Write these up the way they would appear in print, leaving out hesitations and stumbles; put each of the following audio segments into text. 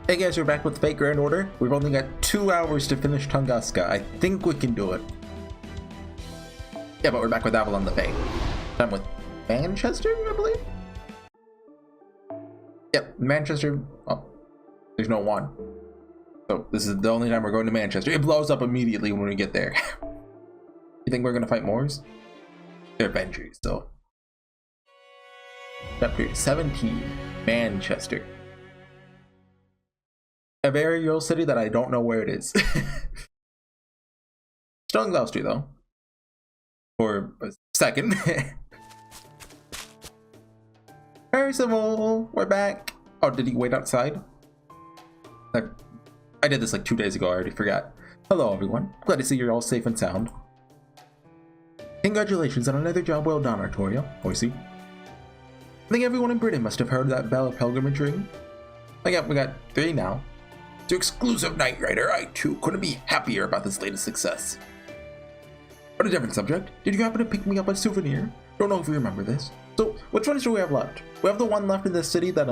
Hey guys, we're back with Fate Grand Order. We've only got 2 hours to finish Tunguska. I think we can do it. Yeah, but we're back with Avalon le Fae. Time with Manchester, I believe? Yep, Manchester. Oh, there's no one. So this is the only time we're going to Manchester. It blows up immediately when we get there. You think we're going to fight Moors? They're Avengers, so. Chapter 17, Manchester. A very real city that I don't know where it is. Still in Gloucester though. For a second. Percival, we're back. Oh, did he wait outside? I did this like 2 days ago, I already forgot. Hello everyone, glad to see you're all safe and sound. Congratulations on another job well done, Artoria, Horsey. I think everyone in Britain must have heard that bell of pilgrimage ring. Oh yeah, we got 3 now. To exclusive Knight Rider, I too couldn't be happier about this latest success. On a different subject, did you happen to pick me up a souvenir? Don't know if you remember this. So, which ones do we have left? We have the one left in the city that,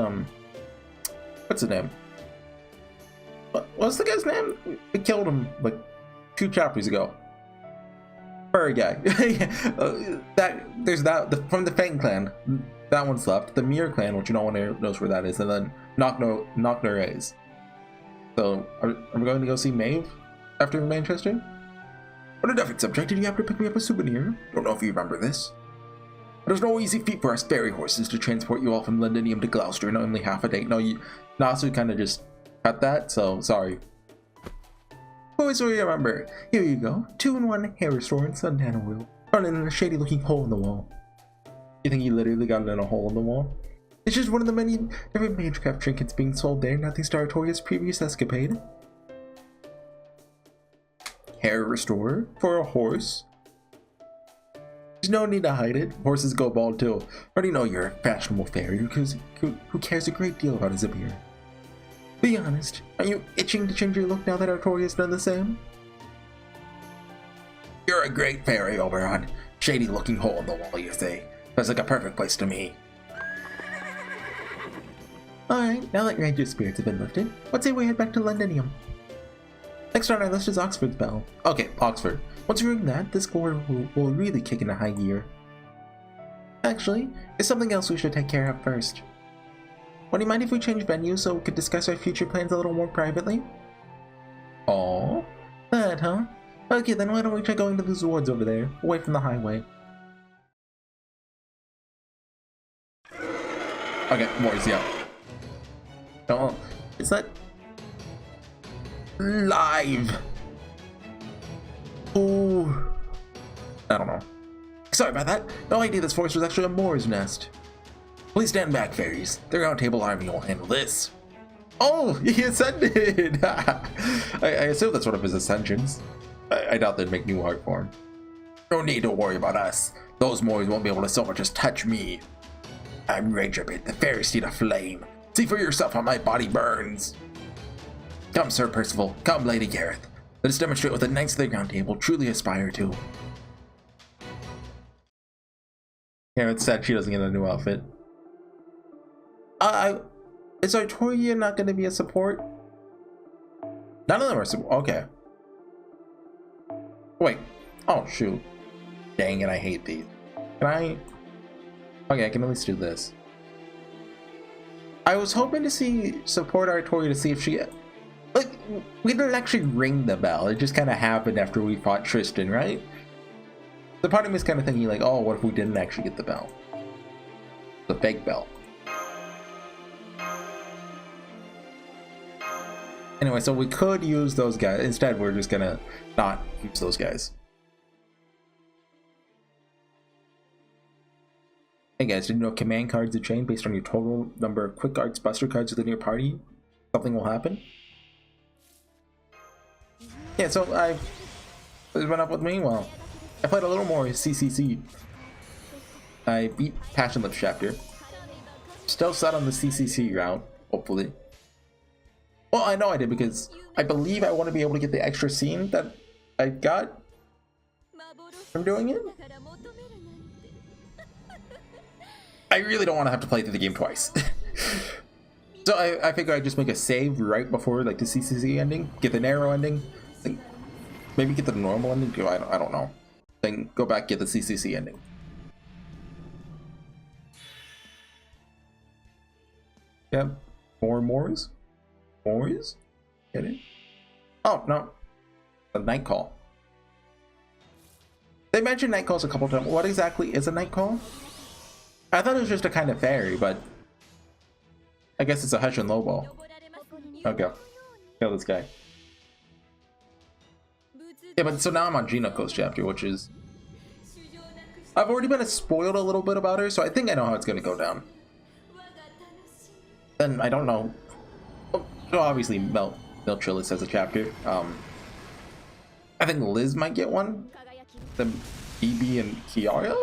what's his name? What's the guy's name? We killed him, like, 2 chapters ago. Furry guy. There's that, from the Fang clan. That one's left. The Mir clan, which no one knows where that is, and then Knockner. So, are we going to go see Maeve after Manchester? On a different subject, did you have to pick me up a souvenir? Don't know if you remember this. It was no easy feat for us ferry horses to transport you all from Londinium to Gloucester in only half a day. No, Nasu kind of just cut that, so sorry. Always remember. Here you go. 2-in-1 hair restorer and suntan oil. Found it in a shady looking hole in the wall. You think he literally got it in a hole in the wall? It's just one of the many different magecraft trinkets being sold there, nothing to Artoria's previous escapade. Hair restorer for a horse? There's no need to hide it. Horses go bald too. I already know you're a fashionable fairy who cares a great deal about his appearance. Be honest, are you itching to change your look now that Artoria's done the same? You're a great fairy, Oberon. Shady looking hole in the wall, you say. That's like a perfect place to me. Alright, now that your angel spirits have been lifted, let's say we head back to Londinium. Next on our list is Oxford's bell. Okay, Oxford. Once we ring that, this score will really kick into high gear. Actually, there's something else we should take care of first. Would you mind if we change venue so we could discuss our future plans a little more privately? Oh, that, huh? Okay, then why don't we try going to those woods over there, away from the highway. Okay, boys, yeah. Oh, is that live? Oh, I don't know. Sorry about that. No idea this forest was actually a Moor's nest. Please stand back, fairies. The Round Table Army will handle this. Oh, he ascended! I assume that's one of his ascensions. I doubt they'd make new art for him. No need to worry about us. Those Moors won't be able to so much as touch me. I'm Ragerbit, the fairy steed of flame. See for yourself how my body burns. Come, Sir Percival. Come, Lady Gareth. Let us demonstrate what the Knights of the Round Table truly aspire to. Yeah, it's sad she doesn't get a new outfit. Is Artoria not going to be a support? None of them are support. Okay. Wait. Oh, shoot. Dang it, I hate these. Can I? Okay, I can at least do this. I was hoping to see support Artoria to see if she... Like, we didn't actually ring the bell. It just kind of happened after we fought Tristan, right? The part of me is kind of thinking like, oh, what if we didn't actually get the bell? The fake bell. Anyway, so we could use those guys. Instead, we're just gonna not use those guys. Hey guys, did you know command cards are chained based on your total number of quick arts buster cards within your party? Something will happen. Yeah, so what went up with me? Well, I played a little more CCC. I beat Passion Lips chapter. Still set on the CCC route, hopefully. Well, I know I did because I believe I want to be able to get the extra scene that I got from doing it. I really don't want to have to play through the game twice. So I figure I'd just make a save right before like the CCC ending, get the narrow ending, then maybe get the normal ending. I don't know. Then go back, get the CCC ending. Yep. Mores? Get it? Oh, no. A night call. They mentioned night calls a couple times. What exactly is a night call? I thought it was just a kind of fairy, but I guess it's a Hush and Lobo. Okay. Kill this guy. Yeah, but so now I'm on Jinako's chapter, which is... I've already been spoiled a little bit about her, so I think I know how it's going to go down. Then I don't know. So obviously Miltrillis has a chapter. I think Liz might get one. Then BB and Kiara?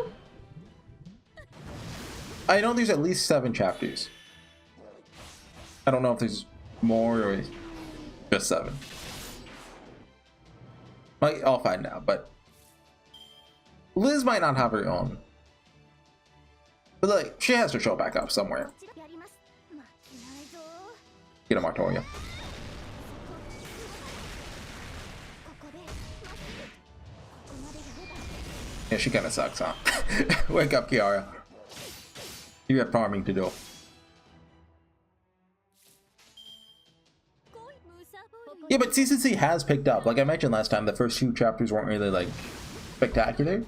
I know there's at least 7 chapters. I don't know if there's more or just 7. I'll find out, but Liz might not have her own. But like, she has to show back up somewhere. Get him, Artoria. Yeah, she kinda sucks, huh? Wake up, Kiara. You have farming to do. Yeah, but CCC has picked up. Like I mentioned last time, the first 2 chapters weren't really, like, spectacular.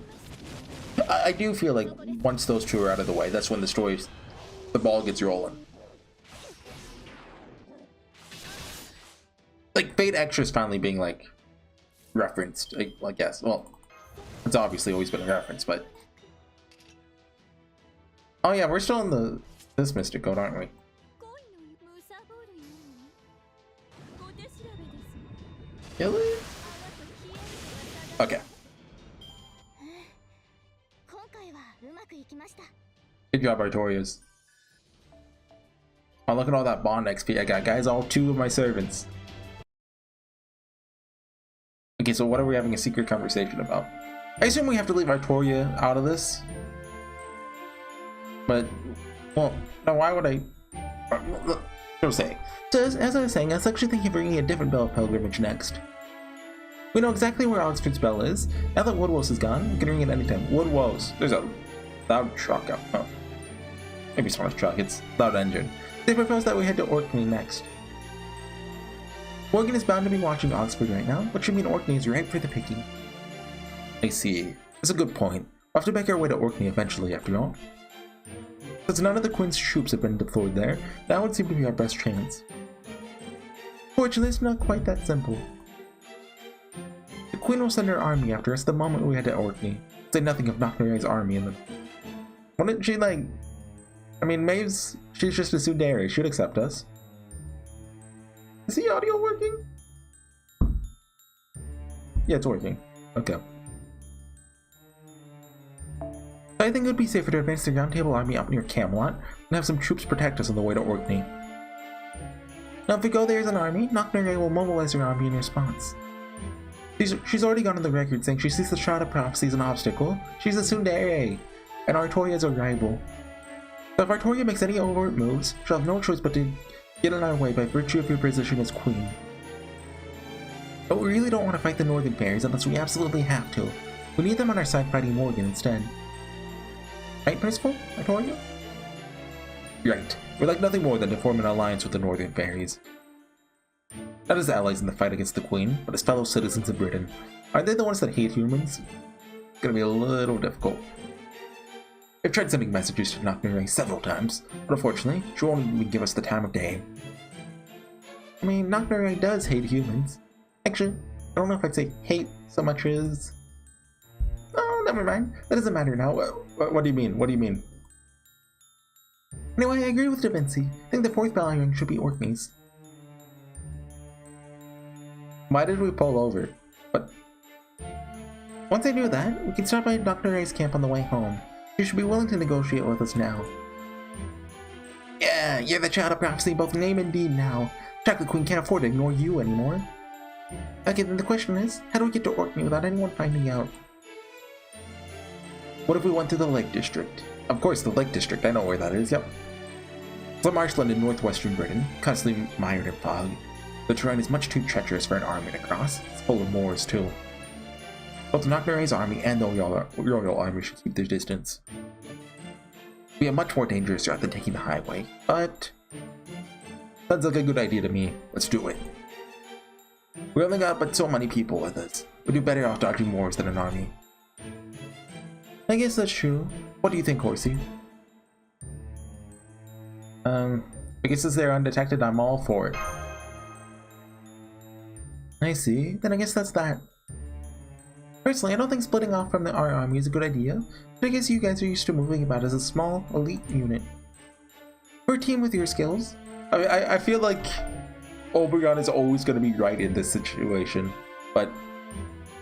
I do feel like once those 2 are out of the way, that's when the ball gets rolling. Like, Fate Extra's finally being, like, referenced, I guess. Well, it's obviously always been a reference, but... Oh yeah, we're still in this Mystic Code, aren't we? Really? Okay. Good job, Artorias. Oh, look at all that bond XP I got. Guys, all 2 of my servants. Okay, so what are we having a secret conversation about? I assume we have to leave Artoria out of this. But, well, no, why would I... Don't say. So as I was saying, I was actually thinking of bringing a different Bell Pilgrimage next. We know exactly where Oxford's Bell is. Now that Woodwose is gone, we can ring it anytime. Woodwose. There's a loud truck out. Oh. Maybe it's not a truck, it's loud engine. They propose that we head to Orkney next. Morgan is bound to be watching Oxford right now, which should mean Orkney is ripe for the picking. I see. That's a good point. We'll have to make our way to Orkney eventually, after all. Since none of the Queen's troops have been deployed there, that would seem to be our best chance. Fortunately, it's not quite that simple. The Queen will send her army after us the moment we head to Orkney. Say nothing of Knockneray's army in them. Wouldn't she, like... I mean, Maeve's... She's just a tsundere. She'd accept us. Is the audio working? Yeah, it's working. Okay. I think it would be safer to advance the Round Table army up near Camelot and have some troops protect us on the way to Orkney. Now if we go there as an army, Knockneray will mobilize her army in response. She's already gone on the record saying she sees the Shroud of Prophecy as an obstacle. She's a tsundere, and Artoria is a rival. So if Artoria makes any overt moves, she'll have no choice but to get in our way by virtue of your position as Queen. But we really don't want to fight the Northern Fairies unless we absolutely have to. We need them on our side fighting Morgan instead. Right, Principal? Artoria? Right. We'd like nothing more than to form an alliance with the Northern Fairies. Not as allies in the fight against the Queen, but as fellow citizens of Britain. Aren't they the ones that hate humans? It's gonna be a little difficult. I've tried sending messages to Knockneray several times, but unfortunately, she won't even give us the time of day. I mean, Knockneray does hate humans. Actually, I don't know if I'd say hate so much as... Oh, never mind. That doesn't matter now. What do you mean? What do you mean? Anyway, I agree with Da Vinci. I think the 4th Battalion should be Orkney's. Why did we pull over? But once I do that, we can stop by Knockneray's camp on the way home. She should be willing to negotiate with us now. Yeah, you're the Child of Prophecy, both name and deed now. Chocolate Queen can't afford to ignore you anymore. Okay, then the question is, how do we get to Orkney without anyone finding out? What if we went to the Lake District? Of course, the Lake District, I know where that is, yep. The marshland in northwestern Britain, constantly mired in fog. The terrain is much too treacherous for an army to cross. It's full of moors too. Both Knocknare's army and the Royal Army should keep their distance. It'd be a much more dangerous route than taking the highway, but sounds like a good idea to me. Let's do it. We only got but so many people with us. We'd do better off dodging moors than an army. I guess that's true. What do you think, Horsey? I guess since they're undetected, I'm all for it. I see. Then I guess that's that. Personally, I don't think splitting off from our army is a good idea, but I guess you guys are used to moving about as a small, elite unit. For a team with your skills, I feel like Oberon is always going to be right in this situation, but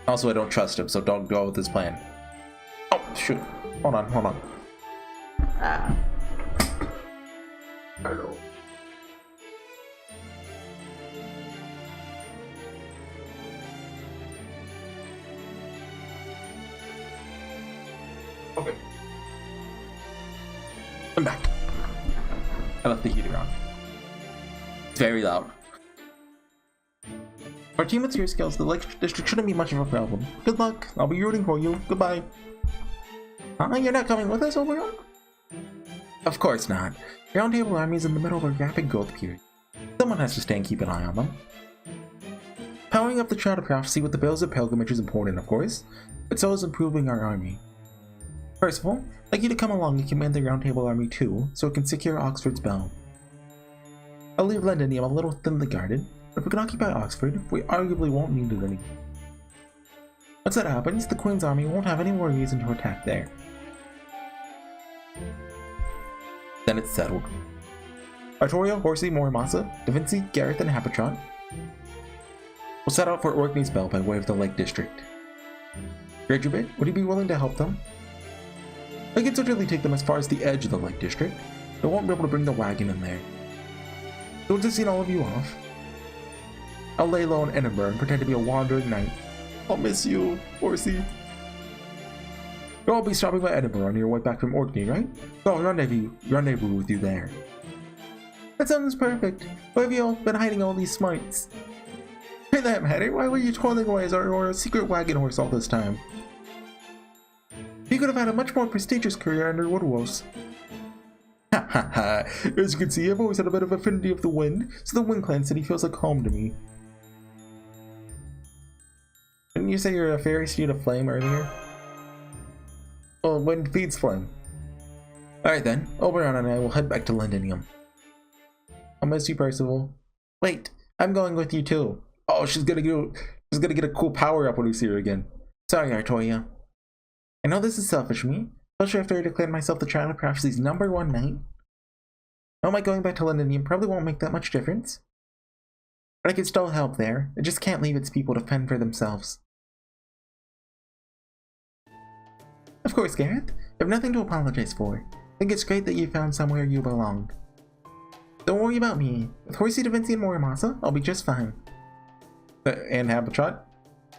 also I don't trust him, so don't go with his plan. Oh, shoot. Hold on. Hello. Okay. I'm back. I left the heater on. It's very loud. For a team with your skills, the Lake District shouldn't be much of a problem. Good luck. I'll be rooting for you. Goodbye. You're not coming with us, Oberon? Of course not. The Round Table Army is in the middle of a rapid growth period. Someone has to stay and keep an eye on them. Powering up the Shroud of Prophecy with the Bells of Pilgrimage is important, of course, but so is improving our army. First of all, I'd like you to come along and command the Round Table Army too, so it can secure Oxford's bell. I'll leave Londinium a little thinly guarded, but if we can occupy Oxford, we arguably won't need it anymore. Once that happens, the Queen's army won't have any more reason to attack there. Then it's settled. Artoria, Horsey, Morimasa, Da Vinci, Gareth, and Hapatrot will set out for Orkney's Bell by way of the Lake District. Grudgebit, would you be willing to help them? I can certainly take them as far as the edge of the Lake District, but I won't be able to bring the wagon in there. So to see all of you off, I'll lay low in Edinburgh and pretend to be a wandering knight. I'll miss you, Horsey. You'll all be stopping by Edinburgh on your way back from Orkney, right? So I'll rendezvous with you there. That sounds perfect. Where have you all been hiding all these smarts? For that matter, why were you toiling away as our secret wagon horse all this time? You could have had a much more prestigious career under Woodwose. Ha ha ha. As you can see, I've always had a bit of affinity of the wind, so the Wind Clan city feels like home to me. Didn't you say you're a fairy student of flame earlier? Well, wind feeds flame. Alright then, Oberon and I will head back to Londinium. I'll miss you, Percival. Wait, I'm going with you too. Oh, she's gonna get a cool power up when we see her again. Sorry, Artoria. I know this is selfish of me, especially after I declared myself the Child of Prophecy's #1 knight. I know my going back to Londinium probably won't make that much difference, but I can still help there. I just can't leave its people to fend for themselves. Of course, Gareth. You have nothing to apologize for. I think it's great that you found somewhere you belong. Don't worry about me. With Horsey, Da Vinci, and Morimasa, I'll be just fine. And Hapatrot?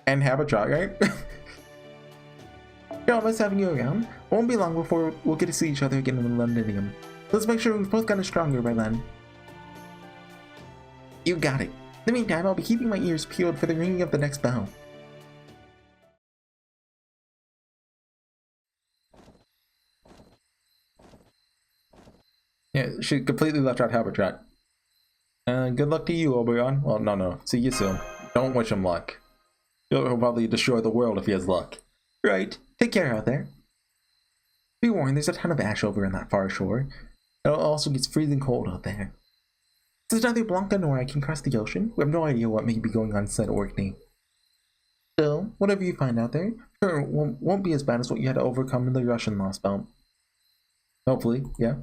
And Hapatrot, right? I'll miss having you around. Won't be long before we'll get to see each other again in Londinium. Let's make sure we've both gotten stronger by then. You got it. In the meantime, I'll be keeping my ears peeled for the ringing of the next bell. Yeah, she completely left out Hapatrot. Good luck to you, Oberon. Well, no. See you soon. Don't wish him luck. He'll probably destroy the world if he has luck. Right. Take care out there. Be warned, there's a ton of ash over in that far shore. It also gets freezing cold out there. Since neither Blanca nor I can cross the ocean, we have no idea what may be going on inside Orkney. Still, whatever you find out there, sure it won't be as bad as what you had to overcome in the Russian Lost Belt. Hopefully, yeah.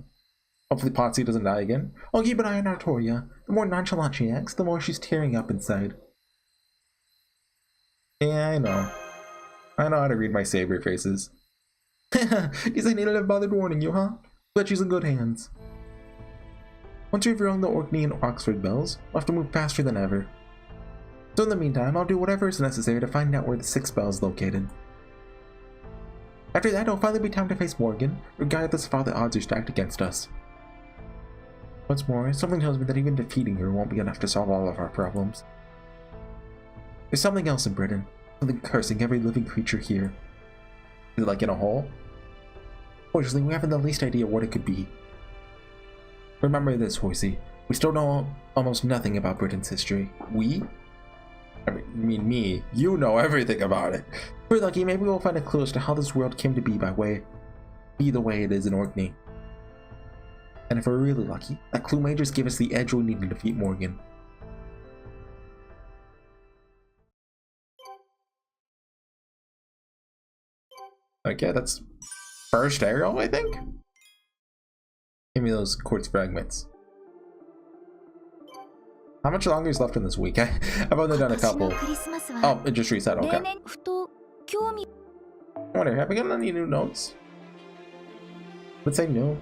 Hopefully Potsy doesn't die again. I'll keep an eye on Artoria. The more nonchalant she acts, the more she's tearing up inside. Yeah, I know. I know how to read my savior faces. Guess I needn't have bothered warning you, huh? But she's in good hands. Once we've rung the Orkney and Oxford bells, we'll have to move faster than ever. So in the meantime, I'll do whatever is necessary to find out where the 6th bell is located. After that, it'll finally be time to face Morgan, regardless of how the odds are stacked against us. What's more, something tells me that even defeating her won't be enough to solve all of our problems. There's something else in Britain, something cursing every living creature here. Is it like in a hole? Fortunately, we haven't the least idea what it could be. Remember this, Horsey. We still know almost nothing about Britain's history. We? I mean me. You know everything about it. If we're lucky, maybe we'll find a clue as to how this world came to be the way it is in Orkney. And if we're really lucky, that clue may just give us the edge we need to defeat Morgan. Okay, that's first arrow, I think? Give me those quartz fragments. How much longer is left in this week? I've only done a couple. Oh, it just reset, okay. I wonder, have we gotten any new notes? Let's say new.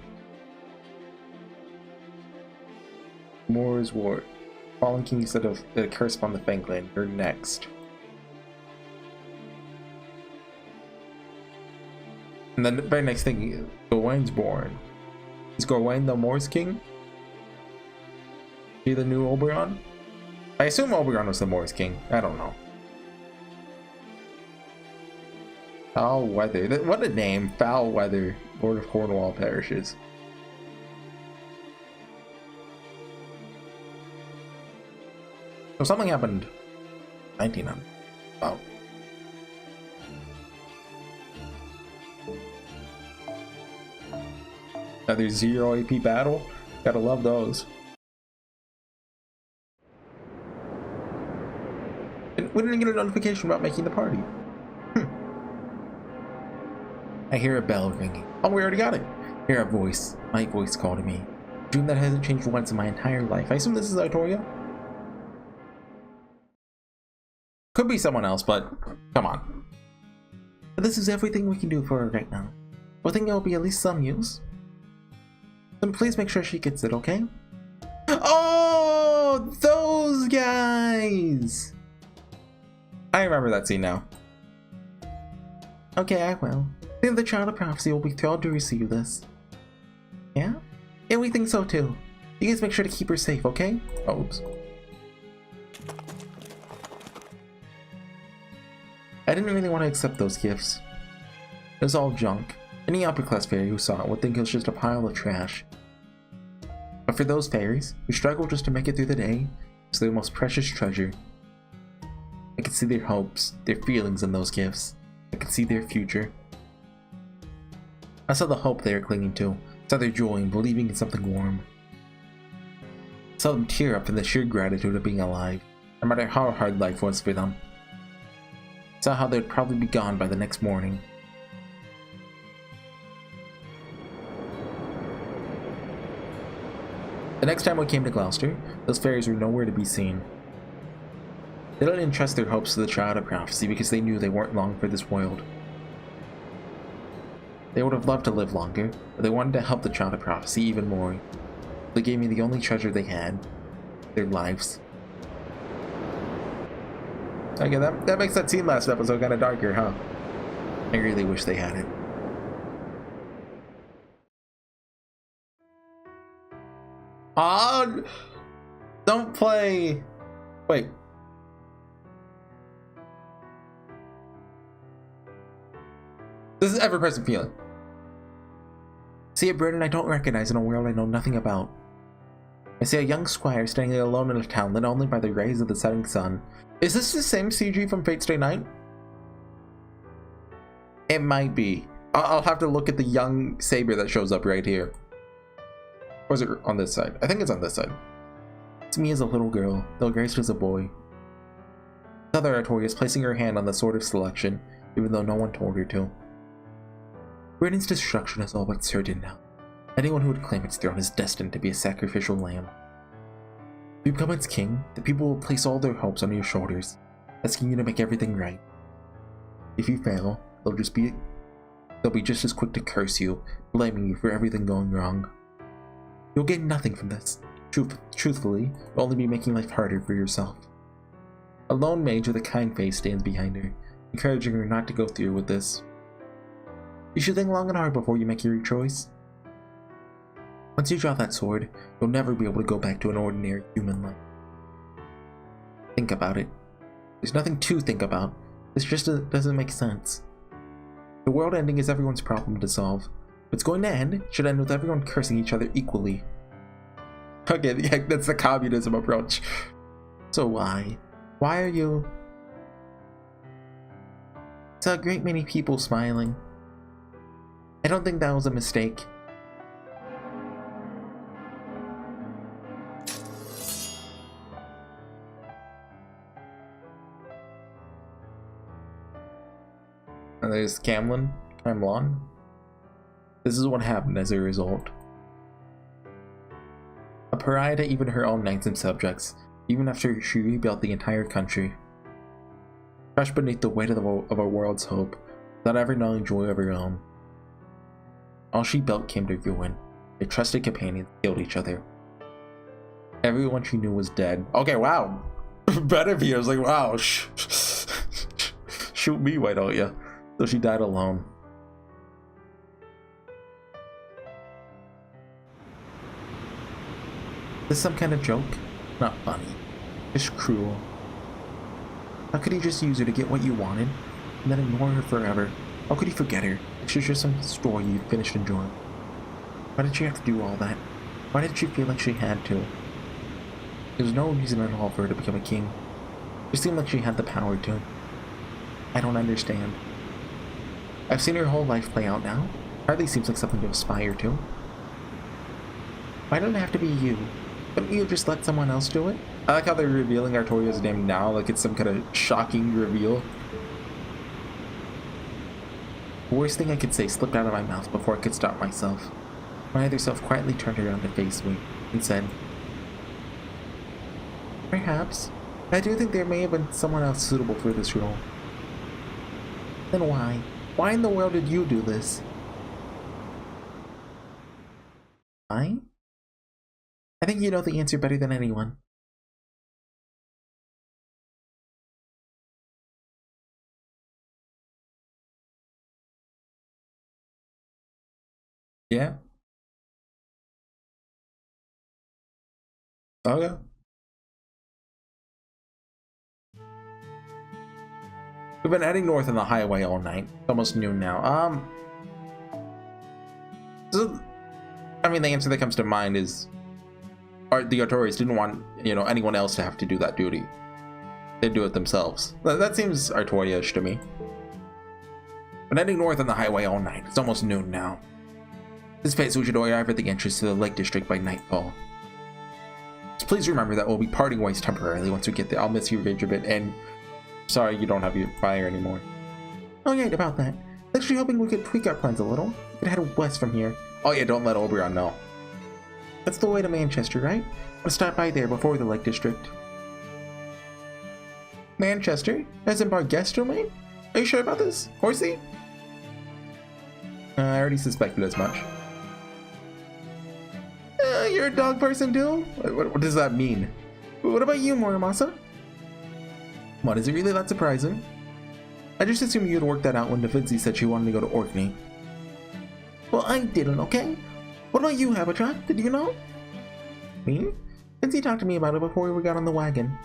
Moore's War. Fallen King said of the curse upon the Fangland. You're next. And then the very next thing, Gawain's born. Is Gawain the Moore's King? Is he the new Oberon? I assume Oberon was the Moore's King. I don't know. Foul Weather. What a name. Foul Weather. Lord of Cornwall perishes. So something happened 1900. Wow. Another 0 AP battle. Gotta love those. And we didn't get a notification about making the party. I hear a bell ringing. Oh, we already got it. I hear a voice. My voice calling me. A dream that hasn't changed once in my entire life. I assume this is Itoria? Could be someone else, but come on. But this is everything we can do for her right now. I think it will be at least some use. Then please make sure she gets it, okay? Oh, those guys! I remember that scene now. Okay, I will. I think the Child of Prophecy will be thrilled to receive this. Yeah? Yeah, we think so too. You guys make sure to keep her safe, okay? Oh, oops. I didn't really want to accept those gifts. It was all junk. Any upper class fairy who saw it would think it was just a pile of trash. But for those fairies who struggle just to make it through the day, it's their most precious treasure. I could see their hopes, their feelings in those gifts. I could see their future. I saw the hope they were clinging to, saw their joy in believing in something warm. I saw them tear up in the sheer gratitude of being alive, no matter how hard life was for them. I saw how they'd probably be gone by the next morning. The next time we came to Gloucester, those fairies were nowhere to be seen. They didn't entrust their hopes to the Child of Prophecy because they knew they weren't long for this world. They would have loved to live longer, but they wanted to help the Child of Prophecy even more. They gave me the only treasure they had, their lives. Okay, that makes that scene last episode kind of darker, huh? I really wish they had it. Oh, don't play. Wait. This is ever-present feeling. See a Britain I don't recognize in a world I know nothing about. I see a young squire standing alone in a town lit only by the rays of the setting sun. Is this the same CG from Fate's Day Night? It might be. I'll have to look at the young saber that shows up right here. Or is it on this side? I think it's on this side. It's me as a little girl, though graced as a boy. The other Itoria is placing her hand on the Sword of Selection, even though no one told her to. Britain's destruction is all but certain now. Anyone who would claim its throne is destined to be a sacrificial lamb. If you become its king, the people will place all their hopes on your shoulders, asking you to make everything right. If you fail, they'll be just as quick to curse you, blaming you for everything going wrong. You'll gain nothing from this. Truthfully, you'll only be making life harder for yourself. A lone mage with a kind face stands behind her, encouraging her not to go through with this. You should think long and hard before you make your choice. Once you draw that sword, you'll never be able to go back to an ordinary human life. Think about it. There's nothing to think about. This just doesn't make sense. The world ending is everyone's problem to solve. If it's going to end, it should end with everyone cursing each other equally. Okay, yeah, that's the communism approach. So why? Why are you... Saw a great many people smiling. I don't think that was a mistake. And there's Camlin. This is what happened as a result. A pariah to even her own knights and subjects, even after she rebuilt the entire country. Crushed beneath the weight of a world's hope, without ever knowing joy of her own. All she built came to ruin. Her trusted companions killed each other. Everyone she knew was dead. Okay, wow. Better be. I was like, wow. Shoot me, why don't you? So she died alone. This some kind of joke? Not funny. Just cruel. How could he just use her to get what you wanted, and then ignore her forever? How could he forget her? She's just some story you finished enjoying. Why did she have to do all that? Why did she feel like she had to? There was no reason at all for her to become a king. It seemed like she had the power to. I don't understand. I've seen her whole life play out now. Hardly seems like something to aspire to. Why did it have to be you? Couldn't you just let someone else do it? I like how they're revealing Artoria's name now, like it's some kind of shocking reveal. The worst thing I could say slipped out of my mouth before I could stop myself. My other self quietly turned around to face me and said, "Perhaps. I do think there may have been someone else suitable for this role." Then why? Why in the world did you do this? I think you know the answer better than anyone. Yeah? Okay. We've been heading north on the highway all night. It's almost noon now. So, I mean, the answer that comes to mind is the Artoris didn't want, anyone else to have to do that duty. They'd do it themselves. That seems Artoria-ish to me. Been heading north on the highway all night. It's almost noon now. This phase we should arrive at the entrance to the Lake District by nightfall. Just please remember that we'll be parting ways temporarily once we get there. I'll miss you, Ridge, a bit, and sorry you don't have your fire anymore. Oh yeah, about that. Actually hoping we could tweak our plans a little. We could head west from here. Oh yeah, don't let Oberon know. That's the way to Manchester, right? I'll stop by there before the Lake District. Manchester? As in bar guest domain? Are you sure about this, Horsey? I already suspected as much. You're a dog person too? What does that mean? What about you, Muramasa? What, is it really that surprising? I just assumed you'd work that out when Nevidzi said she wanted to go to Orkney. Well, I didn't, okay? What about you, Habitat? Did you know? Me? Vinci talked to me about it before we got on the wagon.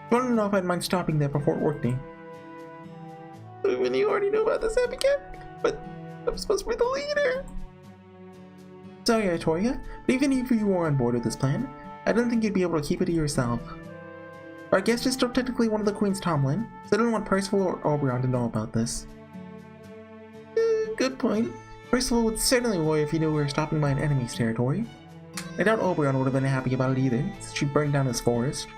She wanted to know if I'd mind stopping there before Orkney. When you already knew about this, Abigail? But I'm supposed to be the leader. Sorry, Artoria, but even if you were on board with this plan, I didn't think you'd be able to keep it to yourself. Our guest is still technically one of the Queen's Tomlin, so I didn't want Percival or Oberon to know about this. Good point. Percival would certainly worry if he knew we were stopping by an enemy's territory. I doubt Oberon would have been happy about it either, since she burned down his forest.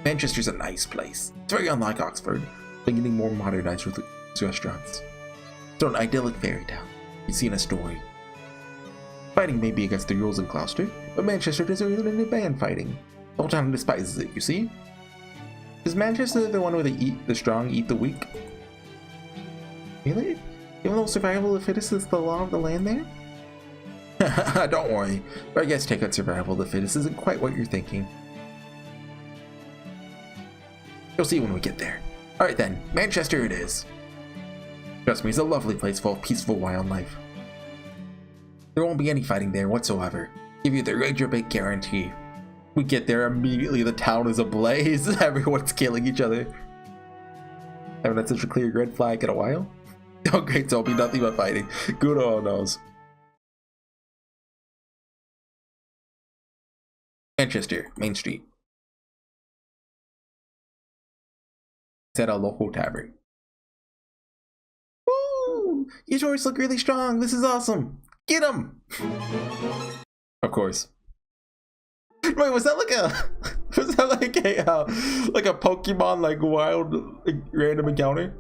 Manchester's a nice place. It's very unlike Oxford, but getting more modernized with its restaurants. It's an idyllic fairy tale you see in a story. Fighting may be against the rules in Gloucester, but Manchester doesn't really need band fighting. The whole town despises it, you see? Is Manchester the one where they eat the strong, eat the weak? Really? Even though survival of the fittest is the law of the land there? Don't worry, but I guess take out survival of the fittest isn't quite what you're thinking. You'll see when we get there. Alright then, Manchester it is. Trust me, it's a lovely place full of peaceful wildlife. There won't be any fighting there whatsoever. Give you the Ranger Bait guarantee. We get there immediately, the town is ablaze. Everyone's killing each other. Haven't had such a clear red flag in a while. Oh great, so it'll be nothing but fighting. Good all knows. Manchester, Main Street. It's at a local tavern. Woo! Your horse look really strong. This is awesome. Get him! Of course. Wait, was that like a Pokemon like wild like, random encounter?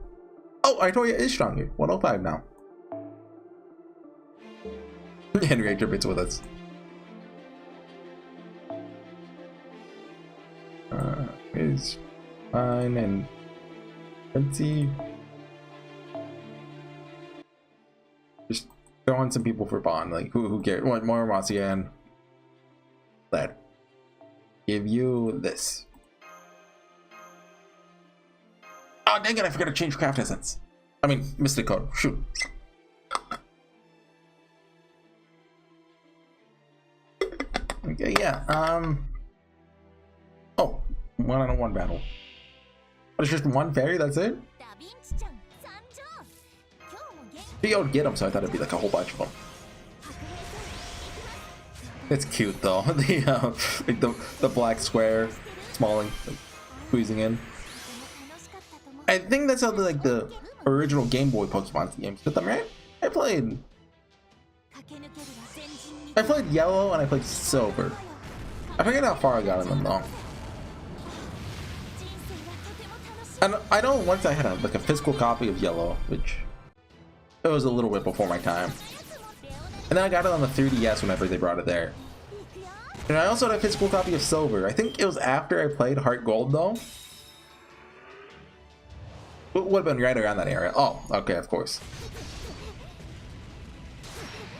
Oh, Artoria is stronger. 105 now. Henry Ranger with us. Is fine and Quincy. Just throw on some people for Bond. Like who cares? What more Marcian? Lad. Give you this. Oh dang it! I forgot to change craft essence. I mean, Mystic Code. Shoot. Okay, yeah. Oh, 1-on-1 battle. But it's just one fairy. That's it. She would get them, so I thought it'd be like a whole bunch of them. It's cute though. Like the black square, smalling, like, squeezing in. I think that's how the original Game Boy Pokemon games did them, right? I played Yellow and I played Silver. I forget how far I got in them though. And I know once I had a physical copy of Yellow, which it was a little bit before my time. And then I got it on the 3DS whenever they brought it there. And I also had a physical copy of Silver. I think it was after I played Heart Gold though. It would have been right around that area. Oh, okay, of course.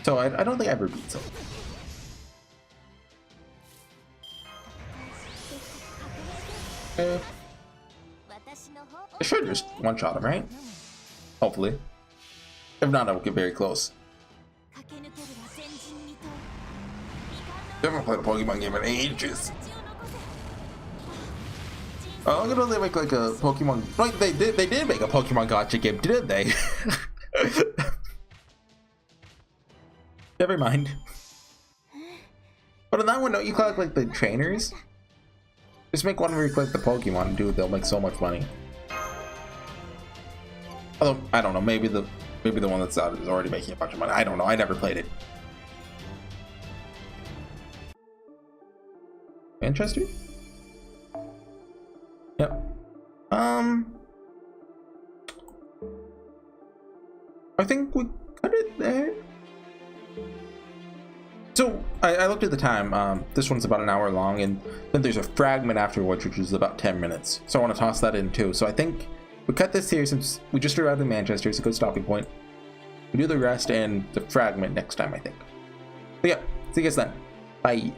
So I don't think I ever beat Silver. I should just one-shot him, right? Hopefully. If not, I will get very close. I haven't played a Pokemon game in ages. I'm gonna they make like a Pokemon. Like they did make a Pokemon Gotcha game, didn't they? Never mind. But in that one, don't you collect like the trainers? Just make one where you collect the Pokemon, dude. They'll make so much money. Although I don't know, maybe the one that's out is already making a bunch of money. I don't know. I never played it. Manchester? Yep. I think we cut it there. So I looked at the time. This one's about an hour long, and then there's a fragment afterwards, which is about 10 minutes. So I want to toss that in too. So I think we cut this here since we just arrived in Manchester. It's a good stopping point. We do the rest and the fragment next time, I think. So yeah, see you guys then. Bye.